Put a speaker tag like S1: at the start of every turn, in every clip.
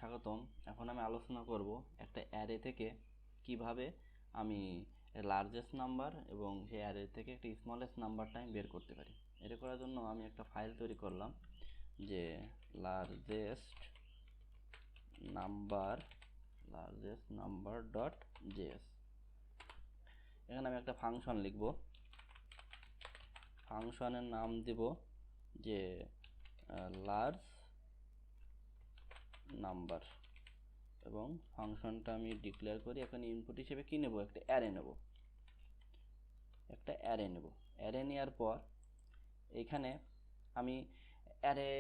S1: স্বাগতম। এখন আমি আলোচনা করব একটা অ্যারে থেকে কিভাবে আমি লার্জেস্ট নাম্বার এবং সেই অ্যারে থেকে একটা স্মলেস্ট নাম্বারটা আমি বের করতে পারি। এটা করার জন্য আমি একটা ফাইল তৈরি করলাম যে লার্জেস্ট নাম্বার ডট জেএস। এখানে আমি একটা ফাংশন লিখব, ফাংশনের নাম দিব যে লার্জ নাম্বার, এবং ফাংশনটা আমি ডিক্লেয়ার করি। এখানে ইনপুট হিসেবে কি নেব, একটা অ্যারে নেব। অ্যারে নেওয়ার পর এখানে আমি অ্যারে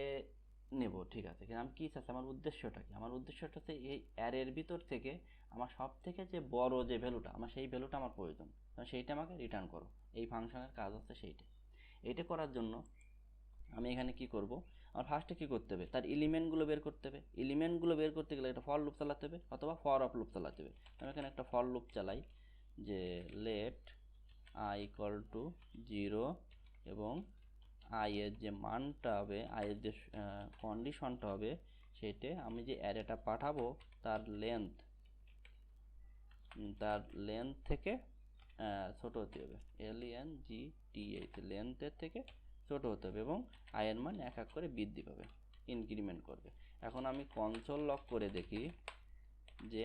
S1: নেব, ঠিক আছে। কিন্তু আমি কি চাচ্ছি, আমার উদ্দেশ্যটা কি? আমার উদ্দেশ্যটা হচ্ছে এই অ্যারের ভিতর থেকে আমার সব থেকে যে বড় যে ভ্যালুটা, আমার সেই ভ্যালুটা আমার প্রয়োজন, সেইটা আমাকে রিটার্ন করো। এই ফাংশনের কাজ হচ্ছে সেইটা। এইটা করার জন্য আমি এখানে কি করব, আমার ফার্স্টে কি করতে হবে, তার এলিমেন্টগুলো বের করতে হবে। এলিমেন্টগুলো বের করতে গেলে একটা ফর লুপ চালাতে হবে অথবা ফর অফ লুপ চালাতে হবে। আমি এখানে একটা ফর লুপ চালাই যে লেট i ইকুয়াল টু 0 এবং i এর যে মানটা হবে, i এর যে কন্ডিশনটা হবে, সেটা আমি যে অ্যারেটা পাঠাবো তার লেন্থ থেকে ছোট হতে হবে, LENGTH, লেন্থের থেকে ছোট হতে হবে, এবং i এর মান এক এক করে বৃদ্ধি পাবে, ইনক্রিমেন্ট করবে। এখন আমি কনসোল লক করে দেখি যে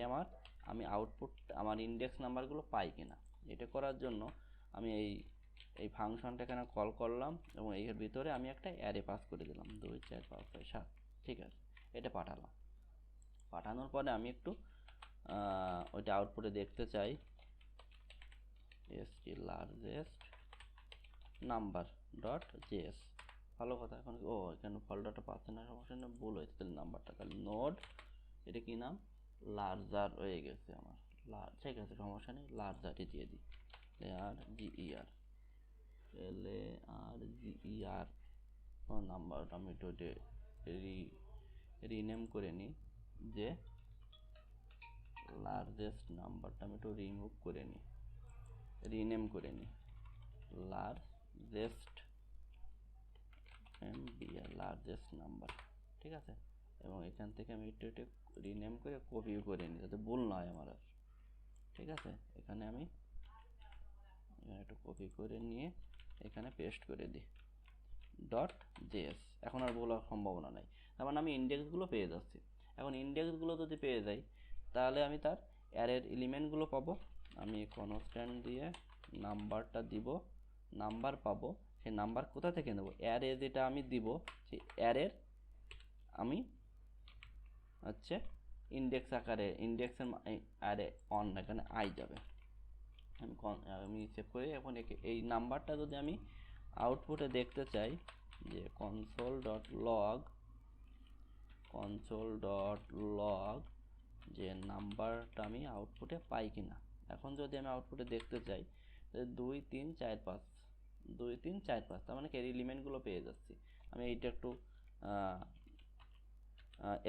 S1: আমি আউটপুট আমার ইন্ডেক্স নাম্বারগুলো পাই কিনা। এটা করার জন্য আমি এই ফাংশনটা এখানে কল করলাম এবং এর ভিতরে আমি একটা অ্যারে পাস করে দিলাম 2 4 5 6 7। ঠিক আছে, এটা পাঠালাম। পাঠানোর পরে আমি একটু ওইটা আউটপুটে দেখতে চাই, লার্জেস্ট নাম্বার ডট জেএস। ভালো কথা। এখন এখানে ফল্ডারটা পাচ্ছে না, সমস্যা নেই, ভুল হয়েছে। তাহলে নাম্বারটা তাহলে নোড, এটা কি নাম, লার্জার হয়ে গেছে আমার। ঠিক আছে, সমস্যা নেই, লার্জারই দিয়ে দিই, LARGER নাম্বারটা আমি একটু রিনেম করে নিই, যে লার্জেস্ট নাম্বারটা আমি একটু রিনেম করে নিই লার্জেস্ট নাম্বার। ঠিক আছে, এবং এখান থেকে আমি একটু রিনেম করে কপিও করে নিই যাতে ভুল না হয় আমার আর। ঠিক আছে, এখানে আমি একটু কপি করে নিয়ে এখানে পেস্ট করে দিই ডট জেএস। এখন আর বলার সম্ভাবনা নাই, তার মানে আমি ইন্ডেক্সগুলো পেয়ে যাচ্ছি। এখন ইন্ডেক্সগুলো যদি পেয়ে যাই, তাহলে আমি তার অ্যারের এলিমেন্টগুলো পাবো। আমি কনস্ট্যান্ট দিয়ে নাম্বারটা দিব, নাম্বার পাবো। সেই নাম্বার কোথা থেকে নেব, অ্যারে যেটা আমি দিব সেই অ্যারের আমি হচ্ছে ইন্ডেক্স আকারে, ইন্ডেক্সের অ্যারে অন, এখানে আই যাবে। আমি সেভ করে এখন এই নাম্বারটা যদি আমি আউটপুটে দেখতে চাই, যে console dot log যে নাম্বারটা আমি আউটপুটে পাই কিনা। এখন যদি আমি আউটপুটে দেখতে চাই 2 3 4 5, 2 3 4 5, তার মানে এর এলিমেন্টগুলো পেয়ে যাচ্ছি। আমি এইটা একটু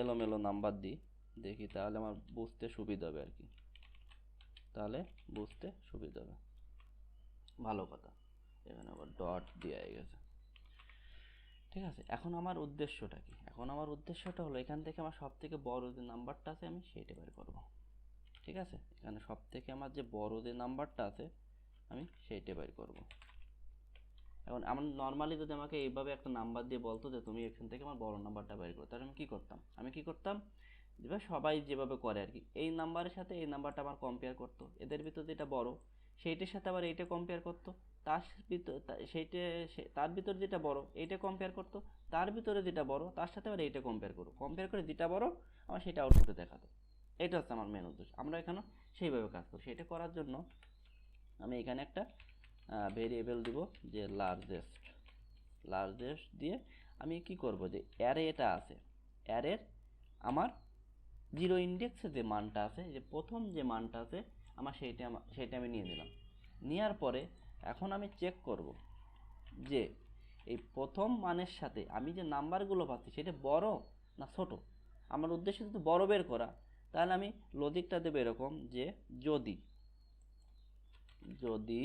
S1: এলোমেলো নাম্বার দিই, দেখি তাহলে আমার বুঝতে সুবিধা হবে আর কি, তাহলে বুঝতে সুবিধা হবে। ভালো কথা, এখানে আবার ডট দেওয়া গেছে। ঠিক আছে, এখন আমার উদ্দেশ্যটা কি? এখন আমার উদ্দেশ্যটা হলো এখান থেকে আমার সব থেকে বড় যে নাম্বারটা আছে আমি সেইটা বের করব। ঠিক আছে, এখানে সব থেকে আমার যে বড় যে নাম্বারটা আছে আমি সেইটা বের করব। এখন আমার নর্মালি যদি আমাকে এইভাবে একটা নাম্বার দিয়ে বলতো যে তুমি এখান থেকে আমার বড় নাম্বারটা বের করো, তাহলে আমি কি করতাম, যেভাবে সবাই যেভাবে করে আর কি, এই নাম্বারের সাথে এই নাম্বারটা আমার কম্পেয়ার করতো, এদের ভিতর যেটা বড় সেইটার সাথে আবার এইটা কম্পেয়ার করতো, তার ভিতর যেটা বড় এইটা কম্পেয়ার করতো, তার ভিতরে যেটা বড় তার সাথে আবার এইটা কম্পেয়ার করে যেটা বড় আমার সেটা আউটপুটে দেখাতো। এটা হচ্ছে আমার মেন উদ্দেশ্য। আমরা এখানে সেইভাবে কাজ করি। সেটা করার জন্য আমি এখানে একটা ভেরিয়েবল দিব যে লার্জেস্ট দিয়ে আমি কি করব, যে অ্যারে এটা আছে, অ্যারের আমার 0 ইন্ডেক্সে যে মানটা আছে, যে প্রথম যে মানটা আছে আমার সেইটা আমি নিয়ে নিলাম। নেওয়ার পরে এখন আমি চেক করব যে এই প্রথম মানের সাথে আমি যে নাম্বারগুলো পাচ্ছি সেটা বড় না ছোট। আমার উদ্দেশ্য যদি বড় বের করা, তাহলে আমি লজিকটা দেবো এরকম, যে যদি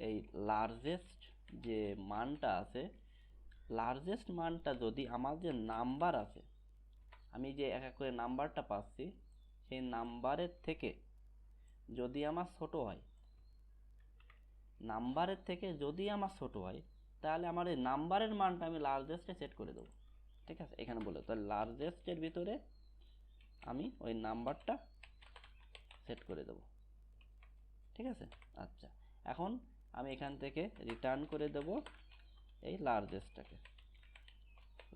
S1: এই লার্জেস্ট যে মানটা আছে, লার্জেস্ট মানটা যদি আমার যে নাম্বার আছে, আমি যে এক এক করে নাম্বারটা পাচ্ছি সেই নাম্বারের থেকে যদি আমার ছোট হয়, নাম্বারের থেকে যদি আমার ছোট হয়, তাহলে আমার এই নাম্বারের মানটা আমি লার্জেস্টে সেট করে দেবো। ঠিক আছে, এখানে বলে তাহলে লার্জেস্টের ভিতরে আমি ওই নাম্বারটা সেট করে দেবো। ঠিক আছে, আচ্ছা এখন আমি এখান থেকে রিটার্ন করে দেব এই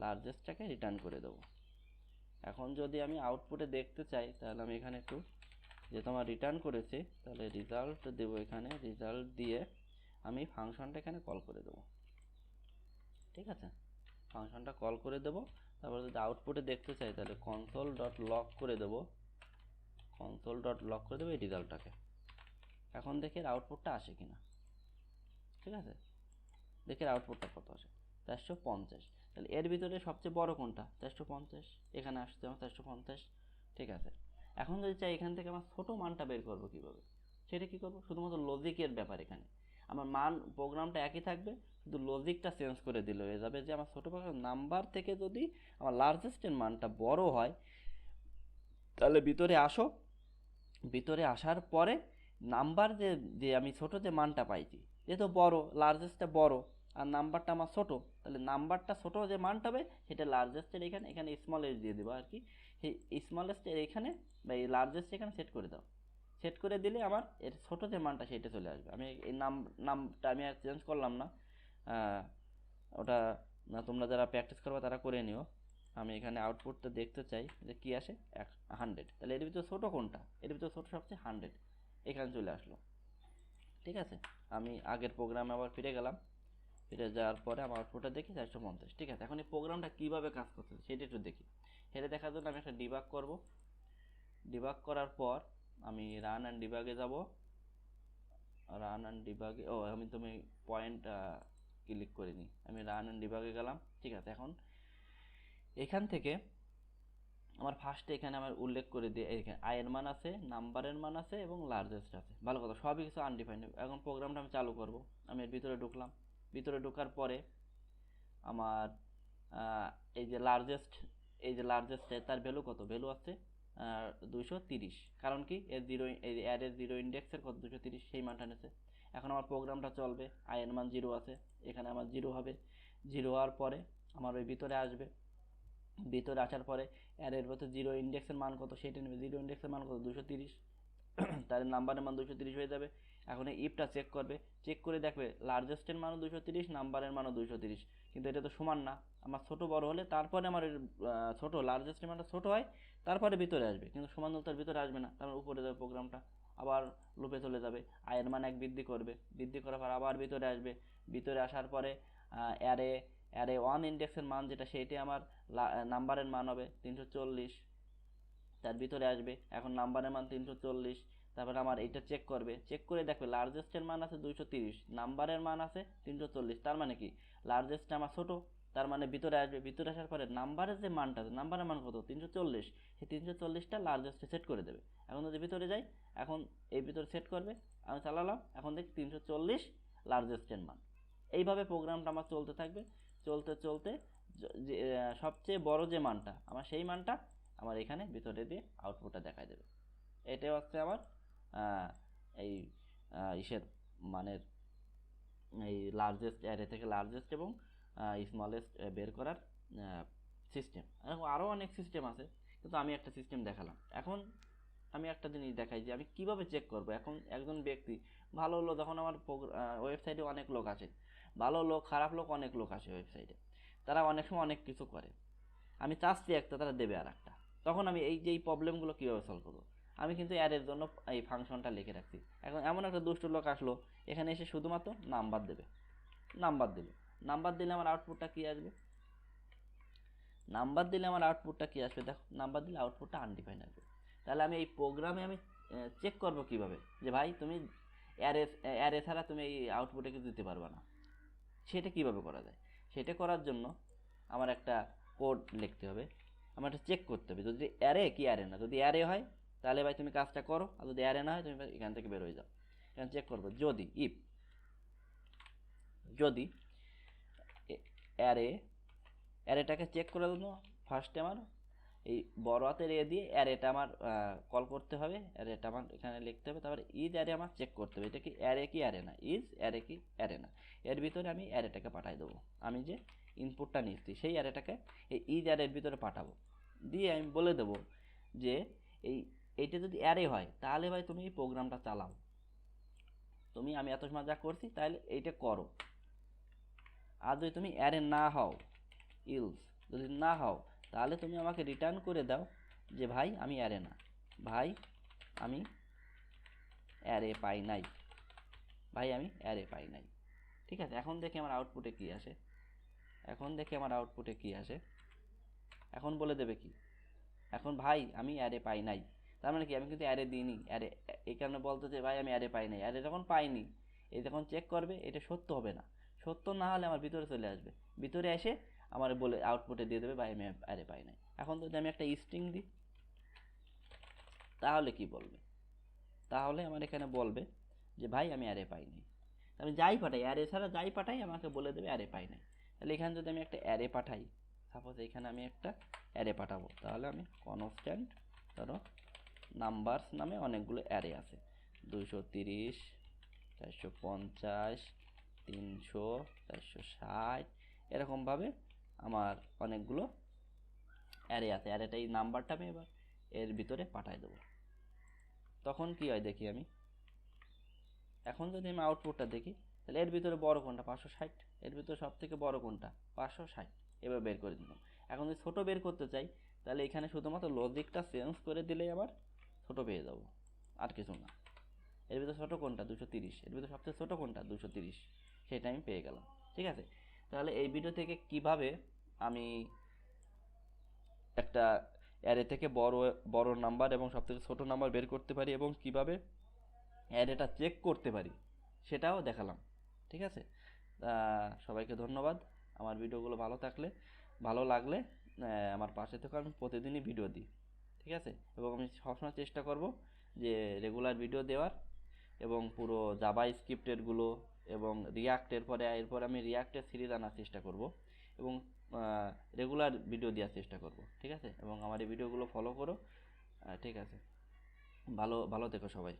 S1: লার্জেস্টটাকে রিটার্ন করে দেবো। এখন যদি আমি আউটপুটে দেখতে চাই তাহলে আমি এখানে একটু, যেহেতু আমার রিটার্ন করেছে তাহলে রেজাল্ট দেব, এখানে রেজাল্ট দিয়ে আমি ফাংশনটা এখানে কল করে দেবো। ঠিক আছে, ফাংশনটা কল করে দেবো। তারপর যদি আউটপুটে দেখতে চাই তাহলে কনসোল ডট লগ করে দেবো, এই রেজাল্টটাকে। এখন দেখি আউটপুটটা আসে কিনা। ঠিক আছে, দেখি আউটপুটটা কত আসে, 450। তাহলে এর ভিতরে সবচেয়ে বড় কোনটা? 450, এখানে আসছে আমার 450। ঠিক আছে, এখন যদি চাই এখান থেকে আমার ছোট মানটা বের করবো কীভাবে, সেটা কী করবো? শুধুমাত্র লজিকের ব্যাপার, এখানে আমার মান প্রোগ্রামটা একই থাকবে, শুধু লজিকটা চেঞ্জ করে দিলে হয়ে যাবে যে আমার ছোটো নাম্বার থেকে যদি আমার লার্জেস্টের মানটা বড় হয় তাহলে ভিতরে আসো, ভিতরে আসার পরে নাম্বার যে যে আমি ছোট যে মানটা পাইছি, যেহেতু বড়, লার্জেস্টটা বড় আর নাম্বারটা আমার ছোট, তাহলে নাম্বারটা ছোট যে মানটা হবে সেটা লার্জেস্টের এখানে স্মল এস দিয়ে দেবো আর কি। সেই স্মলেস্টের এখানে বা এই লার্জেস্ট এখানে সেট করে দাও। সেট করে দিলে আমার এর ছোট যে মানটা সেটা চলে আসবে। আমি এই নামটা আমি আর চেঞ্জ করলাম না, ওটা তোমরা যারা প্র্যাকটিস করবে তারা করে নিও। আমি এখানে আউটপুটটা দেখতে চাই যে কী আসে, 100। তাহলে এর ভিতরে ছোটো কোনটা? এর ভিতরে ছোটো সবচেয়ে 100, এখানে চলে আসলো। ঠিক আছে, আমি আগের প্রোগ্রামে আবার ফিরে গেলাম, ফিরে যাওয়ার পরে আমার আউটপুটটা দেখি 450। ঠিক আছে, এখন এই প্রোগ্রামটা কীভাবে কাজ করছে সেটা একটু দেখি। সেটা দেখার জন্য আমি একটা ডিবাগ করব। ডিবাগ করার পর আমি রান অ্যান্ড ডিবাগে যাব। রান অ্যান্ড ডিবাগে, তুমি পয়েন্ট ক্লিক করিনি, আমি রান অ্যান্ড ডিবাগে গেলাম। ঠিক আছে, এখন এখান থেকে আমার ফার্স্টে এখানে আমার উল্লেখ করে দিয়ে এখানে আয়ের মান আছে, নাম্বারের মান আছে এবং লার্জেস্ট আছে। ভালো কথা, সবই কিছু আনডিফাইন্ড। এখন প্রোগ্রামটা আমি চালু করব। আমি এর ভিতরে ঢুকলাম। ভিতরে ঢোকার পরে আমার এই যে লার্জেস্টে তার ভ্যালু কত? ভ্যালু আছে 230। কারণ কি, এর এর জিরো ইন্ডেক্সের কত? 230, সেই মানটা নিয়েছে। এখন আমার প্রোগ্রামটা চলবে, আয়ের মান 0 আছে, এখানে আমার 0 হবে। 0 হওয়ার পরে আমার ওই ভিতরে আসবে। ভিতরে আসার পরে এর ভিতরে জিরো ইন্ডেক্সের মান কত সেটা নেবে। জিরো ইন্ডেক্সের মান কত? 230। তার নাম্বারের মান 230 হয়ে যাবে। এখন এই ইফটা চেক করবে, চেক করে দেখবে লার্জেস্টের মানও 230, নাম্বারের মানও 230, কিন্তু এটা তো সমান না। আমার ছোট বড় হলে তারপরে আমার ছোট লার্জেস্টের মানটা ছোট হয়, তারপরে ভিতরে আসবে, কিন্তু সমান হলে তার ভিতরে আসবে না। তারপর উপরে যাবে প্রোগ্রামটা, আবার লুপে চলে যাবে, আয়ের মান 1 বৃদ্ধি করবে, বৃদ্ধি করার পর আবার ভিতরে আসবে। ভিতরে আসার পরে অ্যারে 1 ইন্ডেক্সের মান যেটা, সেইটাই আমার নাম্বারের মান হবে 340, তার ভিতরে আসবে। এখন নাম্বারের মান 340, তারপরে আমার এটা চেক করবে, চেক করে দেখবে লার্জেস্টের মান আছে 230, নাম্বারের মান আছে 340। তার মানে কি, লার্জেস্টটা আমার ছোট, তার মানে ভিতরে আসবে। ভিতরে আসার পরে নাম্বারের যে মানটা আছে, নাম্বারের মান কত? 340, সেই 340টা লার্জেস্টে সেট করে দেবে। এখন যদি ভিতরে যাই, এখন এই ভিতরে সেট করবে, আমি চালালাম, এখন দেখি 340 লার্জেস্টের মান। এইভাবে প্রোগ্রামটা আমার চলতে থাকবে। চলতে চলতে সবচেয়ে বড় যে মানটা আমার, সেই মানটা আমার এখানে ভিতরে দিয়ে আউটপুটটা দেখায় দেবে। এটাই হচ্ছে আমার এই ইসের মানের, এই লার্জেস্ট অ্যারে থেকে লার্জেস্ট এবং স্মলেস্ট বের করার সিস্টেম। আরও অনেক সিস্টেম আছে, কিন্তু আমি একটা সিস্টেম দেখালাম। এখন আমি একটা জিনিস দেখাই যে আমি কিভাবে চেক করব। এখন একজন ব্যক্তি ভালো লোক, যখন আমার ওয়েবসাইটে অনেক লোক আসে, ভালো লোক খারাপ লোক অনেক লোক আসে ওয়েবসাইটে, তারা অনেক সময় অনেক কিছু করে, আমি চাচ্ছি একটা, তারা দেবে আর একটা। তখন আমি এই প্রবলেমগুলো কীভাবে সলভ করবো? আমি কিন্তু অ্যারের জন্য এই ফাংশনটা লিখে রাখছি। এখন এমন একটা দুষ্ট লোক আসলো, এখানে এসে শুধুমাত্র নাম্বার দেবে, নাম্বার দিলে আমার আউটপুটটা কী আসবে? দেখো, নাম্বার দিলে আউটপুটটা আনডিফাইন্ড আসবে। তাহলে আমি এই প্রোগ্রামে আমি চেক করব কিভাবে যে ভাই তুমি অ্যারে ছাড়া তুমি এই আউটপুটে কিছু দিতে পারবে না। সেটা কিভাবে করা যায়? সেটা করার জন্য আমার একটা কোড লিখতে হবে, আমার একটা চেক করতে হবে যদি অ্যারে কি অ্যারে না। যদি অ্যারে হয় তাহলে ভাই তুমি কাজটা করো, আর যদি অ্যারে না হয় তুমি এখান থেকে বের হয়ে যাও। এখানে চেক করবো, যদি অ্যারেটাকে চেক করার জন্য ফার্স্টে আমার এই বড় হাতের এ দিয়ে অ্যারেটা আমার কল করতে হবে, অ্যারেটা আমার এখানে লিখতে হবে, তারপরে ইজ অ্যারে আমার চেক করতে হবে এটা কি অ্যারে কি অ্যারে না, ইজ অ্যারে কি অ্যারে না। এর ভিতরে আমি অ্যারেটাকে পাঠিয়ে দেবো, আমি যে ইনপুটটা নিচ্ছি সেই অ্যারেটাকে এই ইজ অ্যারের ভিতরে পাঠাবো, দিয়ে আমি বলে দেবো যে এইটা যদি অ্যারে হয় তাহলে ভাই তুমি এই প্রোগ্রামটা চালাও, আমি এত সময় যা করছি তাহলে এইটা করো। আর যদি তুমি অ্যারে না হও, ইলস যদি না হও, তাহলে তুমি আমাকে রিটার্ন করে দাও যে ভাই আমি অ্যারে না, ভাই আমি অ্যারে পাই নাই, ভাই আমি অ্যারে পাই নাই। ঠিক আছে, এখন দেখি আমার আউটপুটে কি আসে, এখন বলে দেবে কি, এখন ভাই আমি অ্যারে পাই নাই, তার মানে কি আমি কিন্তু অ্যারে দিইনি, অ্যারে এই কারণে বলতে যে ভাই আমি অ্যারে পাই নাই, অ্যারে যখন পাইনি এই যখন চেক করবে এটা সত্য হবে না, সত্য না হলে আমার ভিতরে চলে আসবে, ভিতরে এসে আমার বলে আউটপুটে দিয়ে দেবে ভাই আমি অ্যারে পাই নাই। এখন যদি আমি একটা স্ট্রিং দিই তাহলে কি বলবে, তাহলে আমার এখানে বলবে যে ভাই আমি অ্যারে পাই নাই, আমি যাই পাঠাই অ্যারে ছাড়া যাই পাঠাই আমাকে বলে দেবে অ্যারে পাই নাই। তাহলে এখানে যদি আমি একটা অ্যারে পাঠাই, সাপোজ এখানে আমি একটা অ্যারে পাঠাবো, তাহলে আমি কনস্ট্যান্ট ধরো নাম্বারস নামে অনেকগুলো অ্যারে আছে, 230, 450, 300, 460, এরকমভাবে আমার অনেকগুলো অ্যারে আছে, অ্যারেটা এই নাম্বারটা আমি এবার এর ভিতরে পাঠাই দেবো। তখন কি হয় দেখি আমি, এখন যদি আমি আউটপুটটা দেখি তাহলে এর ভিতরে বড় কোনটা 560, এর ভিতরে সব থেকে বড় কোনটা 560, এবার বের করে দিলাম। এখন যদি ছোটো বের করতে চাই তাহলে এখানে শুধুমাত্র লজিকটা চেঞ্জ করে দিলেই আবার ছোটো পেয়ে যাবো, আর কিছু না। এর ভিতরে ছোটো কোনটা 230, এর ভিতরে সবথেকে ছোটো কোনটা 230, সেটা আমি পেয়ে গেলাম। ঠিক আছে, তাহলে এই ভিডিও থেকে কিভাবে আমি একটা অ্যারে থেকে বড় বড় নাম্বার এবং সবথেকে ছোট নাম্বার বের করতে পারি এবং কিভাবে অ্যারেটা চেক করতে পারি সেটাও দেখালাম। ঠিক আছে, সবাইকে ধন্যবাদ। আমার ভিডিওগুলো ভালো লাগলে আমার পাশে থেকে আমি প্রতিদিনই ভিডিও দিই। ঠিক আছে, এবং আমি সবসময় চেষ্টা করব যে রেগুলার ভিডিও দেওয়ার, এবং পুরো জাভা স্ক্রিপ্টেরগুলো এবং এরপর আমি রিয়াক্টের সিরিজ আনার চেষ্টা করব, এবং রেগুলার ভিডিও দেওয়ার চেষ্টা করব। ঠিক আছে, এবং আমার এই ভিডিওগুলো ফলো করো। ঠিক আছে, ভালো থেকো সবাই।